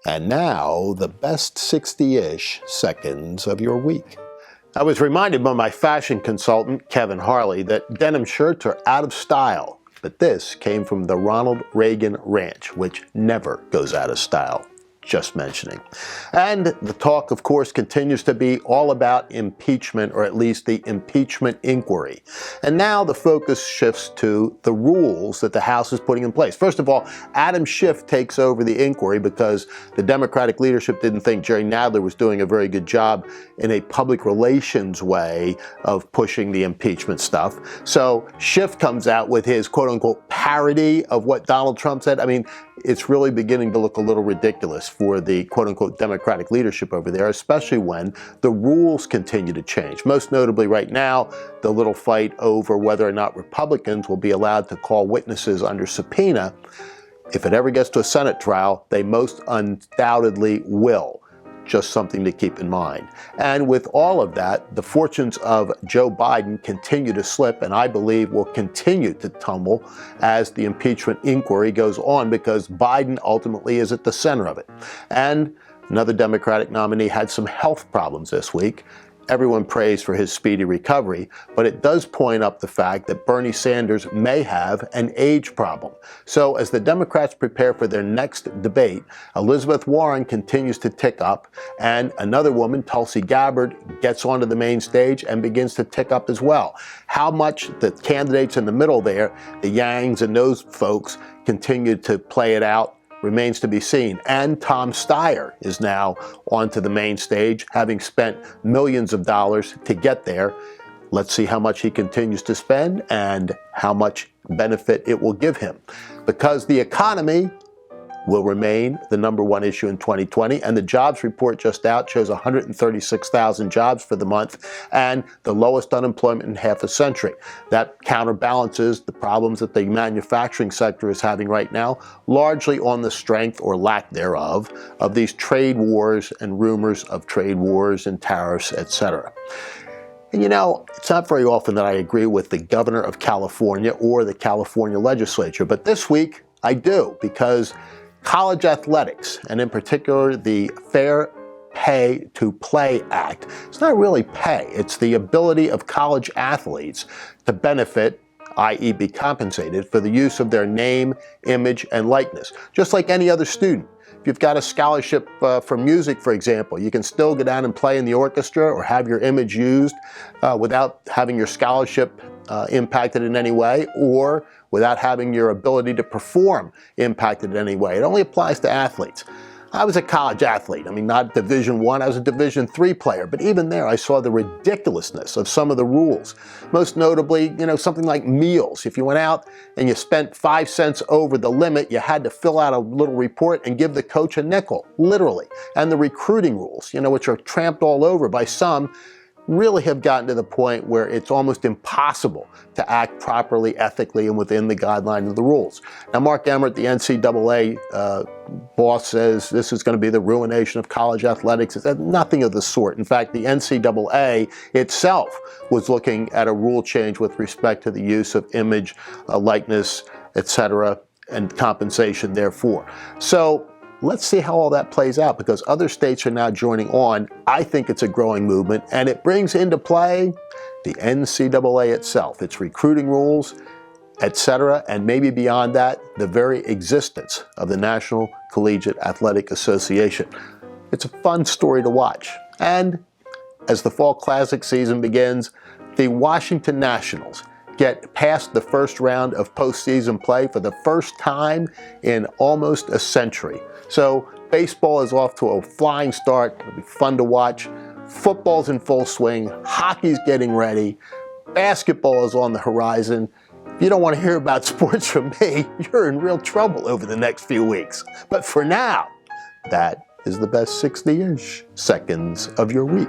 And now, the best 60-ish seconds of your week. I was reminded by my fashion consultant, Kevin Harley, that denim shirts are out of style. But this came from the Ronald Reagan Ranch, which never goes out of style. Just mentioning. And the talk, of course, continues to be all about impeachment, or at least the impeachment inquiry. And now the focus shifts to the rules that the House is putting in place. First of all, Adam Schiff takes over the inquiry because the Democratic leadership didn't think Jerry Nadler was doing a very good job in a public relations way of pushing the impeachment stuff. So Schiff comes out with his quote-unquote parody of what Donald Trump said. I mean, it's really beginning to look a little ridiculous for the quote-unquote Democratic leadership over there, especially when the rules continue to change. Most notably right now, the little fight over whether or not Republicans will be allowed to call witnesses under subpoena. If it ever gets to a Senate trial, they most undoubtedly will. Just something to keep in mind. And with all of that, the fortunes of Joe Biden continue to slip, and I believe will continue to tumble as the impeachment inquiry goes on, because Biden ultimately is at the center of it. And another Democratic nominee had some health problems this week. Everyone prays for his speedy recovery, but it does point up the fact that Bernie Sanders may have an age problem. So as the Democrats prepare for their next debate, Elizabeth Warren continues to tick up, and another woman, Tulsi Gabbard, gets onto the main stage and begins to tick up as well. How much the candidates in the middle there, the Yangs and those folks, continue to play it out remains to be seen. And Tom Steyer is now onto the main stage, having spent millions of dollars to get there. Let's see how much he continues to spend and how much benefit it will give him. Because the economy will remain the number one issue in 2020, and the jobs report just out shows 136,000 jobs for the month and the lowest unemployment in half a century. That counterbalances the problems that the manufacturing sector is having right now, largely on the strength or lack thereof of these trade wars and rumors of trade wars and tariffs, etc. And you know, it's not very often that I agree with the governor of California or the California legislature, but this week I do, because college athletics, and in particular the Fair Pay to Play Act, it's not really pay, it's the ability of college athletes to benefit, i.e. be compensated, for the use of their name, image, and likeness, just like any other student. If you've got a scholarship for music, for example, you can still go down and play in the orchestra or have your image used without having your scholarship impacted in any way, or without having your ability to perform impacted in any way. It only applies to athletes. I was a college athlete. I mean, not Division I, I was a Division III player, but even there I saw the ridiculousness of some of the rules. Most notably, you know, something like meals. If you went out and you spent 5 cents over the limit, you had to fill out a little report and give the coach a nickel, literally. And the recruiting rules, you know, which are tramped all over by some, really have gotten to the point where it's almost impossible to act properly, ethically, and within the guidelines of the rules. Now, Mark Emmert, the NCAA boss, says this is going to be the ruination of college athletics. It's nothing of the sort. In fact, the NCAA itself was looking at a rule change with respect to the use of image, likeness, etc., and compensation therefore. So let's see how all that plays out, because other states are now joining on. I think it's a growing movement, and it brings into play the NCAA itself, its recruiting rules, etc., and maybe beyond that, the very existence of the National Collegiate Athletic Association. It's a fun story to watch. And as the Fall Classic season begins, the Washington Nationals get past the first round of postseason play for the first time in almost a century. So baseball is off to a flying start. It'll be fun to watch. Football's in full swing. Hockey's getting ready. Basketball is on the horizon. If you don't want to hear about sports from me, you're in real trouble over the next few weeks. But for now, that is the best 60-ish seconds of your week.